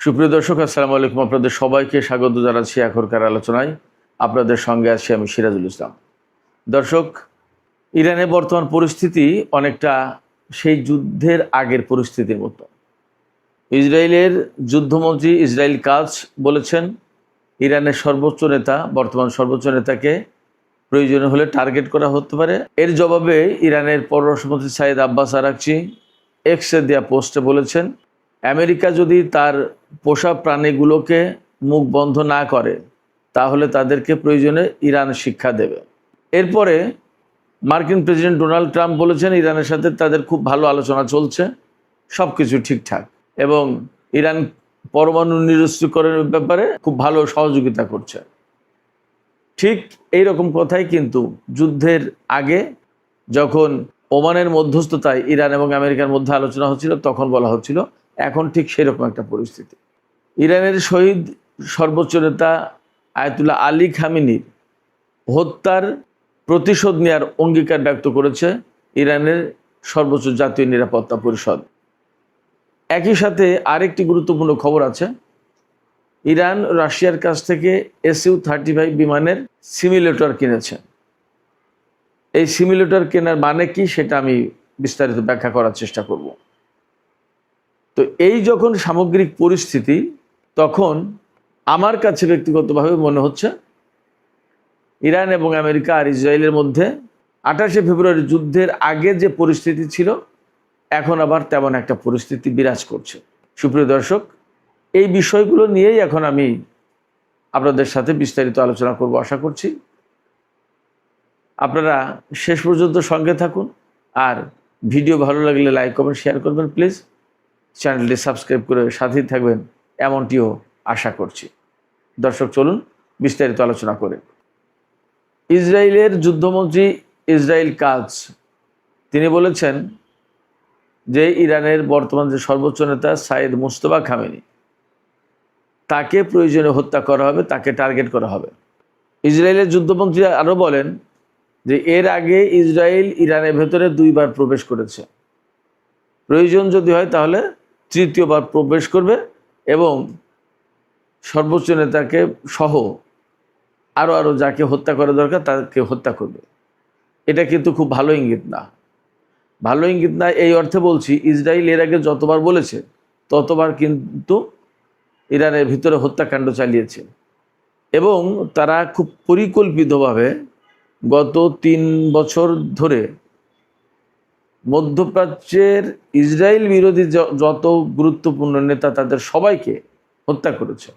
সুপ্রিয় দর্শক, আসসালামু আলাইকুম। আপনাদের সবাইকে স্বাগত জানাচ্ছি এখনকার আলোচনায়। আপনাদের সঙ্গে আছি আমি সিরাজুল ইসলাম। দর্শক, ইরানের বর্তমান পরিস্থিতি অনেকটা সেই যুদ্ধের আগের পরিস্থিতির মতো। ইসরায়েলের যুদ্ধমন্ত্রী ইসরায়েল কাজ বলেছেন, ইরানের সর্বোচ্চ নেতা, বর্তমান সর্বোচ্চ নেতাকে প্রয়োজন হলে টার্গেট করা হতে পারে। এর জবাবে ইরানের পররাষ্ট্রমন্ত্রী সাইদ আব্বাস আরাকচি এক্সে দেয়া পোস্টে বলেছেন, আমেরিকা যদি তার পোষা প্রাণীগুলোকে মুখ বন্ধ না করে তাহলে তাদেরকে প্রয়োজনে ইরান শিক্ষা দেবে। এরপরে মার্কিন প্রেসিডেন্ট ডোনাল্ড ট্রাম্প বলেছেন, ইরানের সাথে তাদের খুব ভালো আলোচনা চলছে, সব কিছু ঠিকঠাক, এবং ইরান পরমাণু নিরস্ত্রীকরণের ব্যাপারে খুব ভালো সহযোগিতা করছে। ঠিক এই রকম কথাই কিন্তু যুদ্ধের আগে যখন ওমানের মধ্যস্থতায় ইরান এবং আমেরিকার মধ্যে আলোচনা হচ্ছিল তখন বলা হচ্ছিল। এখন ঠিক সেরকম একটা পরিস্থিতি। ইরানের শহীদ সর্বোচ্চ নেতা আয়াতুল্লাহ আলী খামেনির হত্যার প্রতিশোধ নেওয়ার অঙ্গীকার ব্যক্ত করেছে ইরানের সর্বোচ্চ জাতীয় নিরাপত্তা পরিষদ। একই সাথে আরেকটি গুরুত্বপূর্ণ খবর আছে, ইরান রাশিয়ার কাছ থেকে SU-35 বিমানের সিমুলেটর কিনেছে। এই সিমুলেটর কেনার মানে কি সেটা আমি বিস্তারিত ব্যাখ্যা করার চেষ্টা করব। তো এই যখন সামগ্রিক পরিস্থিতি, তখন আমার কাছে ব্যক্তিগতভাবে মনে হচ্ছে ইরান এবং আমেরিকা আর ইসরায়েলের মধ্যে 28শে ফেব্রুয়ারি যুদ্ধের আগে যে পরিস্থিতি ছিল এখন আবার তেমন একটা পরিস্থিতি বিরাজ করছে। সুপ্রিয় দর্শক, এই বিষয়গুলো নিয়েই এখন আমি আপনাদের সাথে বিস্তারিত আলোচনা করব আশা করছি। আপনারা শেষ পর্যন্ত সঙ্গে থাকুন, আর ভিডিও ভালো লাগলে লাইক কমেন্ট শেয়ার করবেন প্লিজ। চ্যানেলটি সাবস্ক্রাইব করে সাথেই থাকবেন এমনটিও আশা করছি। দর্শক, চলুন বিস্তারিত আলোচনা করে। ইসরায়েলের যুদ্ধমন্ত্রী ইসরায়েল কাজ তিনি বলেছেন যে ইরানের বর্তমান যে সর্বোচ্চ নেতা সাইদ মুস্তফা খামেনি, তাকে প্রয়োজনে হত্যা করা হবে, তাকে টার্গেট করা হবে। ইসরায়েলের যুদ্ধমন্ত্রী আরও বলেন যে এর আগে ইসরায়েল ইরানের ভেতরে 2বার প্রবেশ করেছে, প্রয়োজন যদি হয় তাহলে 3য়বার প্রবেশ করবে এবং সর্বোচ্চ নেতাকে সহ আরও যাকে হত্যা করা দরকার তাকে হত্যা করবে। এটা কিন্তু খুব ভালো ইঙ্গিত না। ভালো ইঙ্গিত না এই অর্থে বলছি, ইসরায়েল এর আগে যতবার বলেছে ততবার কিন্তু ইরানের ভিতরে হত্যাকাণ্ড চালিয়েছে, এবং তারা খুব পরিকল্পিতভাবে গত 3 বছর ধরে মধ্যপ্রাচ্যের ইসরায়েল বিরোধী যত গুরুত্বপূর্ণ নেতা তাদের সবাইকে হত্যা করেছে।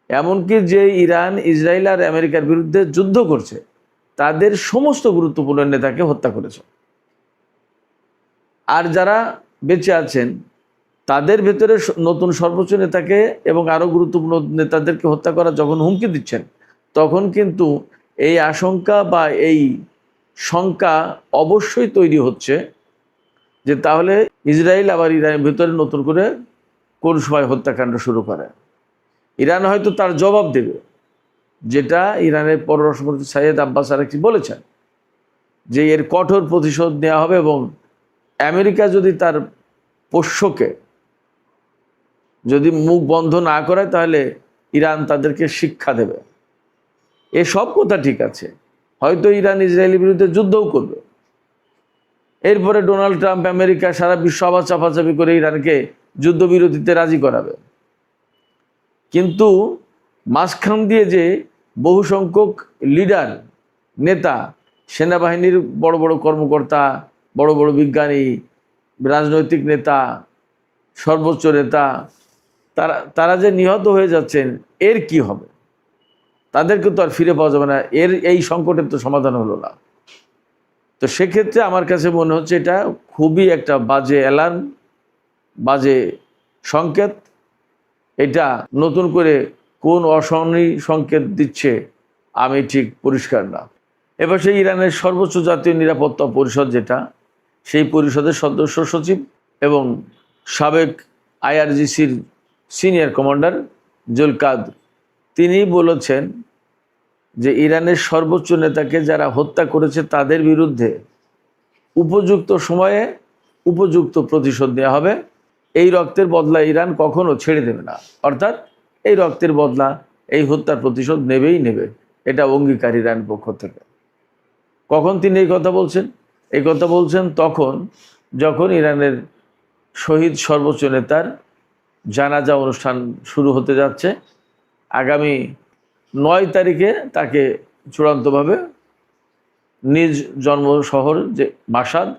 এমনকি যে ইরান ইসরায়েল আর আমেরিকার বিরুদ্ধে যুদ্ধ করছে তাদের সমস্ত গুরুত্বপূর্ণ নেতাকে হত্যা করেছে। আর যারা বেঁচে আছেন তাদের ভেতরে নতুন সর্বোচ্চ নেতাকে এবং আরও গুরুত্বপূর্ণ নেতাদেরকে হত্যা করা যখন হুমকি দিচ্ছেন, তখন কিন্তু এই আশঙ্কা বা এই শঙ্কা অবশ্যই তৈরি হচ্ছে যে তাহলে ইসরায়েল আবার ইরানের ভেতরে নতুন করে কোন সময় হত্যাকাণ্ড শুরু করে। ইরান হয়তো তার জবাব দেবে, যেটা ইরানের পররাষ্ট্রমন্ত্রী সাইদ আব্বাস আরাকচি বলেছেন যে এর কঠোর প্রতিশোধ নেওয়া হবে, এবং আমেরিকা যদি তার পোষ্যকে যদি মুখ বন্ধ না করে তাহলে ইরান তাদেরকে শিক্ষা দেবে। এসব কথা ঠিক আছে, হয়তো ইরান ইসরায়েলের বিরুদ্ধে যুদ্ধও করবে। এরপরে ডোনাল্ড ট্রাম্প আমেরিকা সারা বিশ্ব আবার চাপাচাপি করে ইরানকে যুদ্ধবিরতিতে রাজি করাবে। কিন্তু মাঝখান দিয়ে যে বহু সংখ্যক লিডার, নেতা, সেনাবাহিনীর বড় বড় কর্মকর্তা, বড় বড় বিজ্ঞানী, রাজনৈতিক নেতা, সর্বোচ্চ নেতা, তারা যে নিহত হয়ে যাচ্ছেন, এর কি হবে? তাদেরকে তো আর ফিরে পাওয়া যাবে না। এই সংকটের তো সমাধান হলো না। তো সেক্ষেত্রে আমার কাছে মনে হচ্ছে এটা খুবই একটা বাজে অ্যালার্ম, বাজে সংকেত। এটা নতুন করে কোন অশনি সংকেত দিচ্ছে আমি ঠিক পরিষ্কার না। এবার সেই ইরানের সর্বোচ্চ জাতীয় নিরাপত্তা পরিষদ, যেটা সেই পরিষদের সদস্য সচিব এবং সাবেক IRGCর সিনিয়র কমান্ডার জুলকাদর, তিনি বলেছেন যে ইরানের সর্বোচ্চ নেতাকে যারা হত্যা করেছে তাদের বিরুদ্ধে উপযুক্ত সময়ে উপযুক্ত প্রতিশোধ নেওয়া হবে, এই রক্তের বদলা ইরান কখনো ছেড়ে দেবে না, অর্থাৎ এই রক্তের বদলা, এই হত্যার প্রতিশোধ নেবেই নেবে, এটা অঙ্গীকার ইরান পক্ষ থেকে। কখন তিনি এই কথা বলছেন? এই কথা বলছেন তখন যখন ইরানের শহীদ সর্বোচ্চ নেতার জানাজা অনুষ্ঠান শুরু হতে যাচ্ছে। আগামী 9 তারিখে তাকে চূড়ান্তভাবে নিজ জন্ম শহর যে মাশাদ,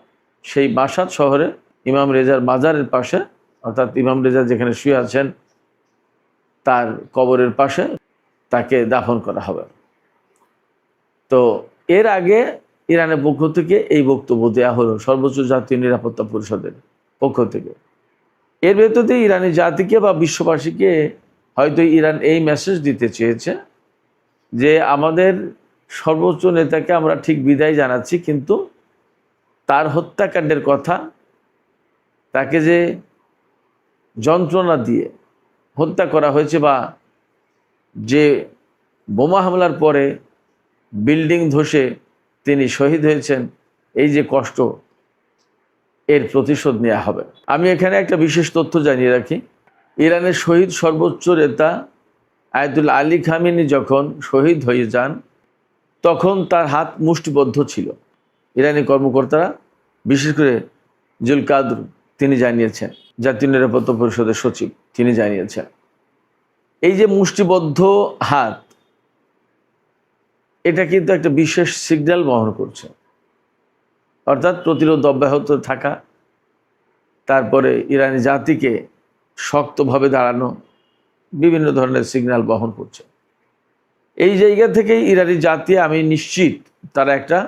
সেই মাশাদ শহরে ইমাম রেজার মাজারের পাশে, অর্থাৎ ইমাম রেজা যেখানে শুয়ে আছেন তার কবরের পাশে তাকে দাফন করা হবে। তো এর আগে ইরানের পক্ষ থেকে এই বক্তব্য দেওয়া হলো সর্বোচ্চ জাতীয় নিরাপত্তা পরিষদের পক্ষ থেকে। এর ভেতরে ইরানি জাতিকে বা বিশ্ববাসীকে হয়তো ইরান এই মেসেজ দিতে চেয়েছে যে আমাদের সর্বোচ্চ নেতাকে আমরা ঠিক বিদায় জানাচ্ছি, কিন্তু তার হত্যাকাণ্ডের কথা, তাকে যে যন্ত্রণা দিয়ে হত্যা করা হয়েছে বা যে বোমা হামলার পরে বিল্ডিং ধসে তিনি শহীদ হয়েছেন, এই যে কষ্ট, এর প্রতিশোধ নেওয়া হবে। আমি এখানে একটা বিশেষ তথ্য জানিয়ে রাখি। ইরানের শহীদ সর্বোচ্চ নেতা আয়াতুল্লাহ আলী খামেনি যখন শহীদ হয়ে যান তখন তার হাত মুষ্টিবদ্ধ ছিল। ইরানি কর্মকর্তারা, বিশেষ করে জুলকাদর তিনি জানিয়েছেন, জাতীয় নিরাপত্তা পরিষদের সচিব তিনি জানিয়েছেন, এই যে মুষ্টিবদ্ধ হাত, এটা কিন্তু একটা বিশেষ সিগন্যাল বহন করছে, অর্থাৎ প্রতিরোধ অব্যাহত থাকা, তারপরে ইরানি জাতিকে শক্তভাবে দাঁড়ানো, বিভিন্ন ধরনের সিগন্যাল বহন করছে। এই জায়গা থেকেই ইরানি জাতি, আমি নিশ্চিত তারা একটা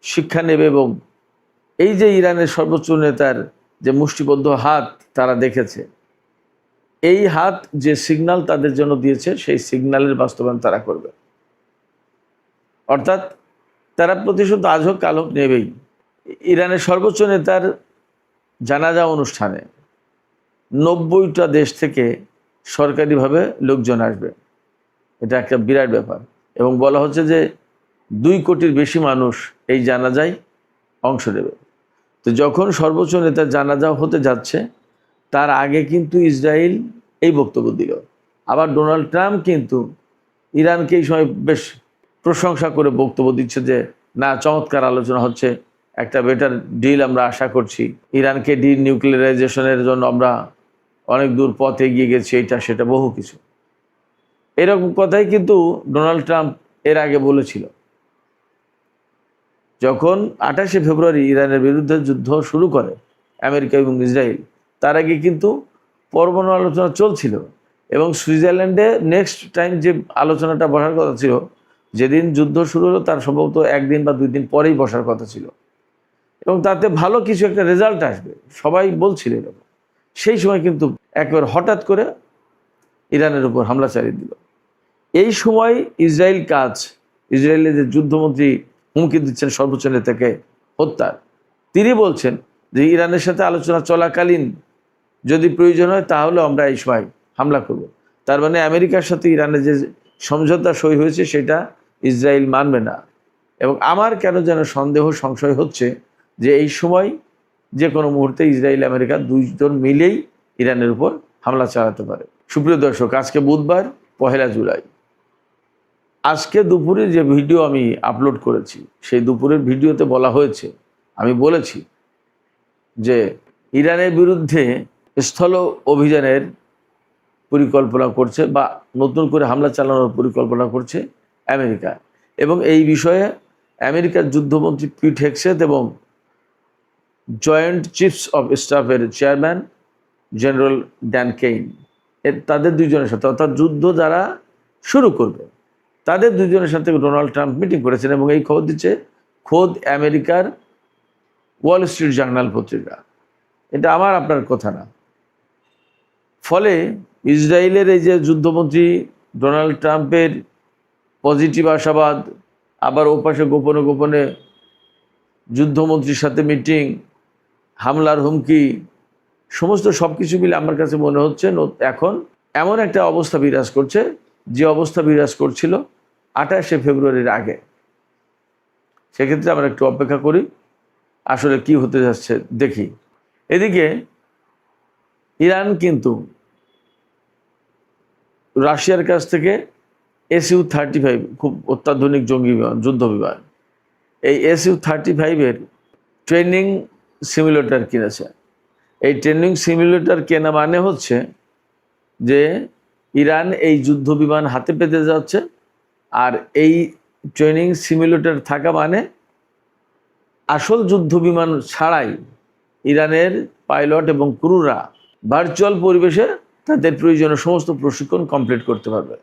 শিক্ষা নেবে এবং এই যে ইরানের সর্বোচ্চ নেতার যে মুষ্টিবদ্ধ হাত তারা দেখেছে, এই হাত যে সিগন্যাল তাদের জন্য দিয়েছে সেই সিগন্যালের বাস্তবায়ন তারা করবে। অর্থাৎ তারা প্রতিশোধ আজ হোক কাল হোক নেবেই। ইরানের সর্বোচ্চ নেতার জানাজা অনুষ্ঠানে 90টা দেশ থেকে সরকারিভাবে লোকজন আসবে, এটা একটা বিরাট ব্যাপার। এবং বলা হচ্ছে যে 2 কোটির বেশি মানুষ এই জানাজায় অংশ নেবে। তো যখন সর্বোচ্চ নেতার জানাজা হতে যাচ্ছে তার আগে কিন্তু ইসরায়েল এই বক্তব্য দিল। আবার ডোনাল্ড ট্রাম্প কিন্তু ইরানকে এই সময় বেশ প্রশংসা করে বক্তব্য দিচ্ছে যে না, চমৎকার আলোচনা হচ্ছে, একটা বেটার ডিল আমরা আশা করছি, ইরানকে ডিনিউক্লিয়ারাইজেশনের জন্য আমরা অনেক দূর পথ এগিয়ে গেছি, এইটা সেটা বহু কিছু। এরকম কথাই কিন্তু ডোনাল্ড ট্রাম্প এর আগে বলেছিল। যখন 28শে ফেব্রুয়ারি ইরানের বিরুদ্ধে যুদ্ধ শুরু করে আমেরিকা এবং ইসরায়েল, তার আগে কিন্তু পরমাণু আলোচনা চলছিল এবং সুইজারল্যান্ডে নেক্সট টাইম যে আলোচনাটা বসার কথা ছিল, যেদিন যুদ্ধ শুরু হলো তার সম্ভবত 1 দিন বা 2 দিন পরেই বসার কথা ছিল এবং তাতে ভালো কিছু একটা রেজাল্ট আসবে সবাই বলছিল এরকম। সেই সময় কিন্তু একবার হঠাৎ করে ইরানের উপর হামলা চালিয়ে দিল। এই সময় ইসরায়েলের যে যুদ্ধমন্ত্রী হুমকি দিচ্ছেন সর্বোচ্চ নেতাকে হত্যার, তিনি বলছেন যে ইরানের সাথে আলোচনা চলাকালীন যদি প্রয়োজন হয় তাহলে আমরা এই সময় হামলা করব। তার মানে আমেরিকার সাথে ইরানের যে সমঝোতা সই হয়েছে সেটা ইসরায়েল মানবে না। এবং আমার কেন যেন সন্দেহ সংশয় হচ্ছে যে এই সময় যে কোনো মুহূর্তে ইসরায়েল আমেরিকা 2 জন মিলেই ইরানের উপর হামলা চালাতে পারে। সুপ্রিয় দর্শক, আজকে বুধবার 1 জুলাই। আজকে দুপুরে যে ভিডিও আমি আপলোড করেছি সেই দুপুরের ভিডিওতে বলা হয়েছে, আমি বলেছি যে ইরানের বিরুদ্ধে স্থল অভিযানের পরিকল্পনা করছে বা নতুন করে হামলা চালানোর পরিকল্পনা করছে আমেরিকা। এবং এই বিষয়ে আমেরিকার যুদ্ধমন্ত্রী পিট হেগসেথ এবং জয়েন্ট চিফস অফ স্টাফের চেয়ারম্যান জেনারেল ড্যান কেইন, তাদের 2 জনের সাথে, অর্থাৎ যুদ্ধ যারা শুরু করবে তাদের 2 জনের সাথে ডোনাল্ড ট্রাম্প মিটিং করেছেন। এবং এই খবর দিচ্ছে খোদ আমেরিকার ওয়াল স্ট্রিট জার্নাল পত্রিকা, এটা আমার আপনার কথা না। ফলে ইসরায়েলের এই যে যুদ্ধমন্ত্রী ডোনাল্ড ট্রাম্পের পজিটিভ আশাবাদ, আবার ওপাশে গোপনে গোপনে যুদ্ধমন্ত্রীর সাথে মিটিং, হামলার হুমকি, সমস্ত সব কিছু মিলে আমার কাছে মনে হচ্ছে এখন এমন একটা অবস্থা বিরাজ করছে যে অবস্থা বিরাজ করছিল 28শে ফেব্রুয়ারির আগে। সেক্ষেত্রে আমরা একটু অপেক্ষা করি আসলে কি হতে যাচ্ছে দেখি। এদিকে ইরান কিন্তু রাশিয়ার কাছ থেকে SU-35 খুব অত্যাধুনিক জঙ্গি বিমান, যুদ্ধ বিমান, এই SU-35 ট্রেনিং সিমুলেটর কিনেছে। এই ট্রেনিং সিমুলেটর কেনা মানে হচ্ছে যে ইরান এই যুদ্ধ বিমান হাতে পেতে যাচ্ছে, আর এই ট্রেনিং সিমুলেটর থাকা মানে আসল যুদ্ধ বিমান ছাড়াই ইরানের পাইলট এবং ক্রুরা ভার্চুয়াল পরিবেশে তাদের প্রয়োজনীয় সমস্ত প্রশিক্ষণ কমপ্লিট করতে পারবে।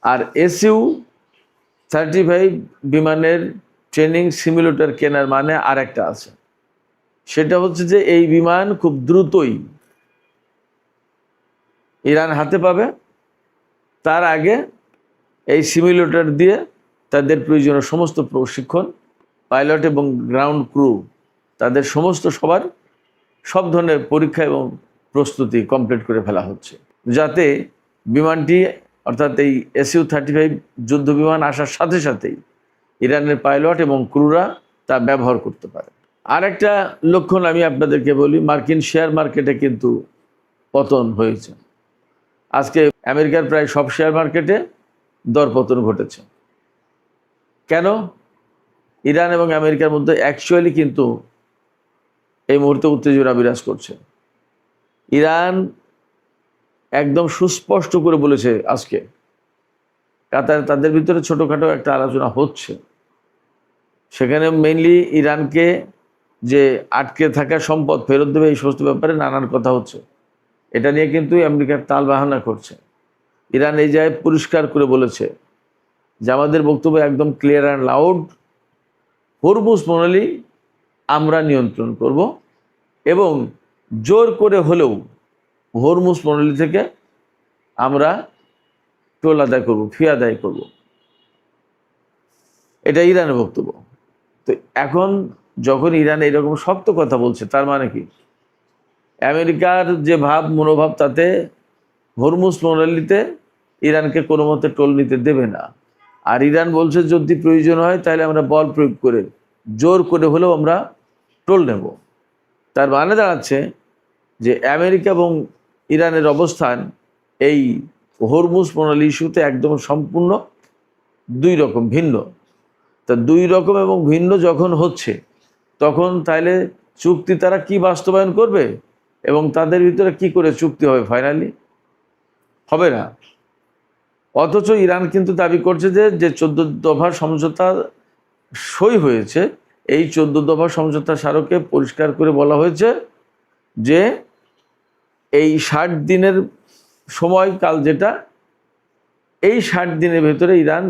আর SU-35 বিমানের ট্রেনিং সিমুলেটর কেনার মানে আর একটা আছে, সেটা হচ্ছে যে এই বিমান খুব দ্রুতই ইরান হাতে পাবে। তার আগে এই সিমুলেটর দিয়ে তাদের প্রয়োজনীয় সমস্ত প্রশিক্ষণ, পাইলট এবং গ্রাউন্ড ক্রু তাদের সমস্ত সব ধরনের পরীক্ষা এবং প্রস্তুতি কমপ্লিট করে ফেলা হচ্ছে, যাতে বিমানটি অর্থাৎ এই SU-35 যুদ্ধ বিমান আসার সাথে সাথেই ইরানের পাইলট এবং ক্রুরা তা ব্যবহার করতে পারে। আর একটা লক্ষণ আমি আপনাদেরকে বলি, মার্কিন শেয়ার মার্কেটে কিন্তু পতন হয়েছে। আজকে আমেরিকার প্রায় সব শেয়ার মার্কেটে দরপতন ঘটেছে। কেন? ইরান এবং আমেরিকার মধ্যে অ্যাকচুয়ালি কিন্তু এই মুহূর্তে উত্তেজনা বিরাজ করছে। ইরান একদম সুস্পষ্ট করে বলেছে আজকে, কাতার তাদের ভিতরে ছোটোখাটো একটা আলোচনা হচ্ছে, সেখানে মেইনলি ইরানকে যে আটকে থাকা সম্পদ ফেরত দেবে এই সমস্ত ব্যাপারে নানান কথা হচ্ছে। এটা নিয়ে কিন্তু আমেরিকার তাল বাহানা করছে। ইরান এই জায়গায় পরিষ্কার করে বলেছে যে আমাদের বক্তব্য একদম ক্লিয়ার অ্যান্ড লাউড, হরমুজ প্রণালী আমরা নিয়ন্ত্রণ করব এবং জোর করে হলেও হরমুজ প্রণালী থেকে আমরা টোল আদায় করব, ফি আদায় করব। এটা ইরানের বক্তব্য। তো এখন যখন ইরান এরকম শক্ত কথা বলছে, তার মানে কি আমেরিকার যে মনোভাব তাতে হরমুজ প্রণালীতে ইরানকে কোনো মতে টোল নিতে দেবে না। আর ইরান বলছে যদি প্রয়োজন হয় তাহলে আমরা বল প্রয়োগ করে জোর করে হলেও আমরা টোল নেব। তার মানে দাঁড়াচ্ছে যে আমেরিকা এবং ইরানের অবস্থান এই হরমুজ প্রণালী ইস্যুতে একদম সম্পূর্ণ দুই রকম ভিন্ন। তা দুই রকম এবং ভিন্ন যখন হচ্ছে, তখন তাহলে চুক্তি তারা কি বাস্তবায়ন করবে এবং তাদের ভিতরে কি করে চুক্তি হবে? ফাইনালি হবে না। অথচ ইরান কিন্তু দাবি করছে যে 14 দফা সমঝোতা সই হয়েছে, এই 14 দফা সমঝোতা স্মারকে পরিষ্কার করে বলা হয়েছে যে এই 60 দিনের সময়কাল, যেটা এই 60 দিনের ভেতরে ইরান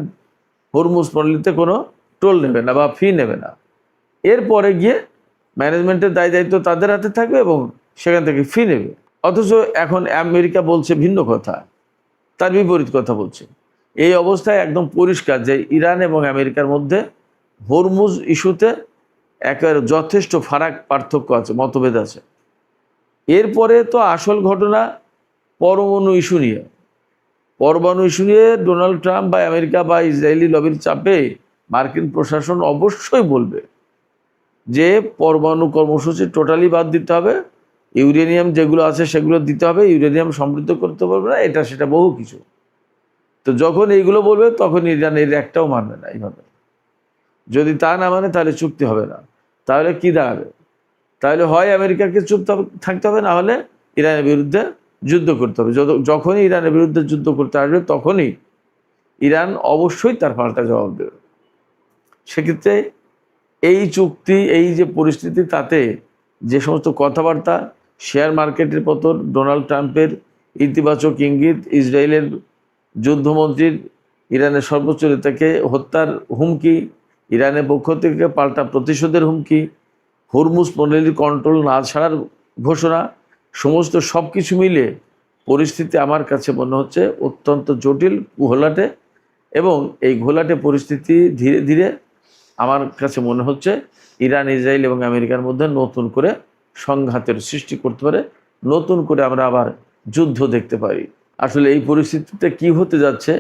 হরমুজ প্রণালীতে কোনো টোল নেবে না বা ফি নেবে না। এরপরে গিয়ে ম্যানেজমেন্টের দায়িত্ব তাদের হাতে থাকবে এবং সেখান থেকে ফি নেবে। অথচ এখন আমেরিকা বলছে ভিন্ন কথা, তার বিপরীত কথা বলছে। এই অবস্থায় একদম পরিষ্কার যে ইরান এবং আমেরিকার মধ্যে হরমুজ ইস্যুতে একেবারে যথেষ্ট পার্থক্য আছে, মতভেদ আছে। এরপরে তো আসল ঘটনা পরমাণু ইস্যু নিয়ে। পরমাণু ইস্যু নিয়ে ডোনাল্ড ট্রাম্প বা আমেরিকা বা ইসরায়েলি লবির চাপে মার্কিন প্রশাসন অবশ্যই বলবে যে পরমাণু কর্মসূচি টোটালি বাদ দিতে হবে, ইউরেনিয়াম যেগুলো আছে সেগুলো দিতে হবে, ইউরেনিয়াম সমৃদ্ধ করতে পারবে না, এটা সেটা বহু কিছু। তো যখন এইগুলো বলবে তখন ইরান এর একটাও মানবে না। এইভাবে যদি তা না মানে তাহলে চুক্তি হবে না। তাহলে কি দাঁড়াবে? তাহলে হয় আমেরিকাকে চুপ থাকতে হবে, না হলে ইরানের বিরুদ্ধে যুদ্ধ করতে হবে। যখনই ইরানের বিরুদ্ধে যুদ্ধ করতে আসবে তখনই ইরান অবশ্যই তার পাল্টা জবাব দেবে। সেক্ষেত্রে এই চুক্তি, এই যে পরিস্থিতি, তাতে যে সমস্ত কথাবার্তা, শেয়ার মার্কেটের পতন, ডোনাল্ড ট্রাম্পের ইতিবাচক ইঙ্গিত, ইসরায়েলের যুদ্ধমন্ত্রীর ইরানের সর্বোচ্চ নেতাকে হত্যার হুমকি, ইরানের পক্ষ থেকে পাল্টা প্রতিশোধের হুমকি, হরমুজ প্রণালীর কন্ট্রোল না ছাড়ার ঘোষণা, সমস্ত সব কিছু মিলে পরিস্থিতি আমার কাছে মনে হচ্ছে অত্যন্ত জটিল, ঘোলাটে। এবং এই ঘোলাটে পরিস্থিতি ধীরে ধীরে আমার কাছে মনে হচ্ছে ইরান, ইসরায়েল এবং আমেরিকার মধ্যে নতুন করে সংঘাতের সৃষ্টি করতে পারে, নতুন করে আমরা আবার যুদ্ধ দেখতে পারি। আসলে এই পরিস্থিতিতে কি হতে যাচ্ছে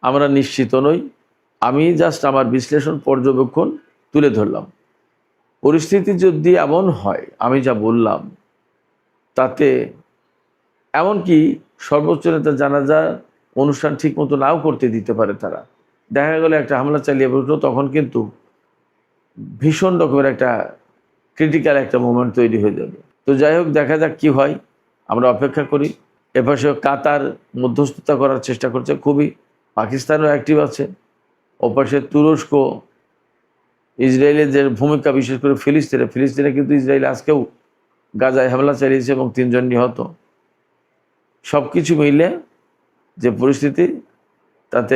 আমরা নিশ্চিত নই। আমি জাস্ট আমার বিশ্লেষণ, পর্যবেক্ষণ তুলে ধরলাম। পরিস্থিতি যদি এমন হয়, আমি যা বললাম, তাতে এমনকি সর্বোচ্চ নেতা জানাজা অনুষ্ঠান ঠিকমতো নাও করতে দিতে পারে তারা। দেখা গেল একটা হামলা চালিয়ে বসলো, তখন কিন্তু ভীষণ রকমের একটা ক্রিটিক্যাল একটা মোমেন্ট তৈরি হয়ে যাবে। তো যাই হোক, দেখা যাক কি হয়, আমরা অপেক্ষা করি। এপাশে কাতার মধ্যস্থতা করার চেষ্টা করছে খুবই, পাকিস্তানও অ্যাক্টিভ আছে। ওপাশে তুরস্ক, ইসরায়েলের যে ভূমিকা, বিশেষ করে ফিলিস্তিনে কিন্তু ইসরায়েল আজকেও গাজায় হামলা চালিয়েছে এবং 3 জন নিহত। সব কিছু মিলে যে পরিস্থিতি, তাতে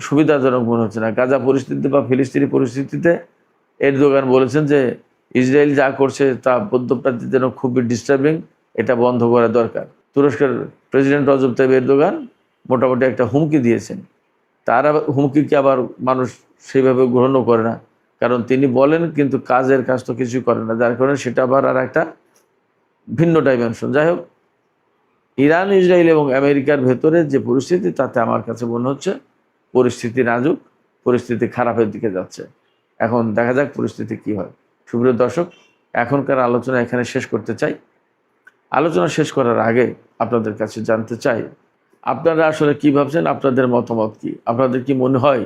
সুবিধাজনক মনে হচ্ছে না। গাজা পরিস্থিতি বা ফিলিস্তিনি পরিস্থিতিতে এরদোগান বলেছেন যে ইসরায়েল যা করছে তা মধ্যপ্রাচ্যের জন্য খুবই ডিস্টার্বিং, এটা বন্ধ করা দরকার। তুরস্কের প্রেসিডেন্ট রজব তাইয়িপ এরদোগান মোটামুটি একটা হুমকি দিয়েছেন। তার হুমকিকে আবার মানুষ সেইভাবে গ্রহণও করে না, কারণ তিনি বলেন কিন্তু কাজ তো কিছুই করে না, যার কারণে সেটা আবার আর একটা ভিন্ন ডাইমেনশন। যাই হোক, ইরান, ইসরায়েল এবং আমেরিকার ভেতরে যে পরিস্থিতি, তাতে আমার কাছে মনে হচ্ছে পরিস্থিতি নাজুক, পরিস্থিতি খারাপের দিকে যাচ্ছে। এখন দেখা যাক পরিস্থিতি কি হয়। সুপ্রিয় দর্শক, এখনকার আলোচনা এখানে শেষ করতে চাই। আলোচনা শেষ করার আগে আপনাদের কাছে জানতে চাই, আপনারা আসলে কি ভাবছেন, আপনাদের মতামত কি? আপনাদের কি মনে হয়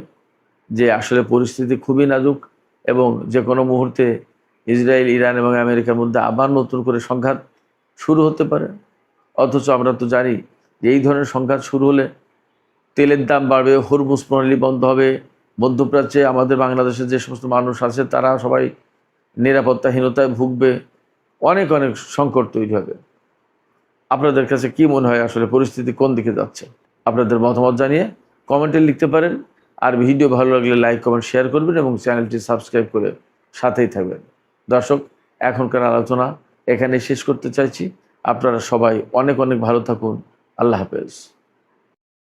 যে আসলে পরিস্থিতি খুবই নাজুক এবং যে কোনো মুহূর্তে ইসরায়েল, ইরান এবং আমেরিকার মধ্যে আবার নতুন করে সংঘাত শুরু হতে পারে? অথচ আমরা তো জানি যে এই ধরনের সংঘাত শুরু হলে তেলের দাম বাড়বে, হরমুজ প্রণালী বন্ধ হবে, মধ্যপ্রাচ্যে আমাদের বাংলাদেশের যে সমস্ত মানুষ আছে তারা সবাই নিরাপত্তাহীনতায় ভুগবে, অনেক অনেক সংকট তৈরি হবে। আপনাদের কাছে কি মনে হয় আসলে পরিস্থিতি কোন দিকে যাচ্ছে? আপনাদের মতামত জানিয়ে কমেন্টে লিখতে পারেন। আর ভিডিও ভালো লাগলে লাইক, কমেন্ট, শেয়ার করবেন এবং চ্যানেলটি সাবস্ক্রাইব করে সাথেই থাকবেন। দর্শক, এখনকার আলোচনা এখানে শেষ করতে চাইছি। আপনারা সবাই অনেক অনেক ভালো থাকুন। আল্লাহ হাফেজ।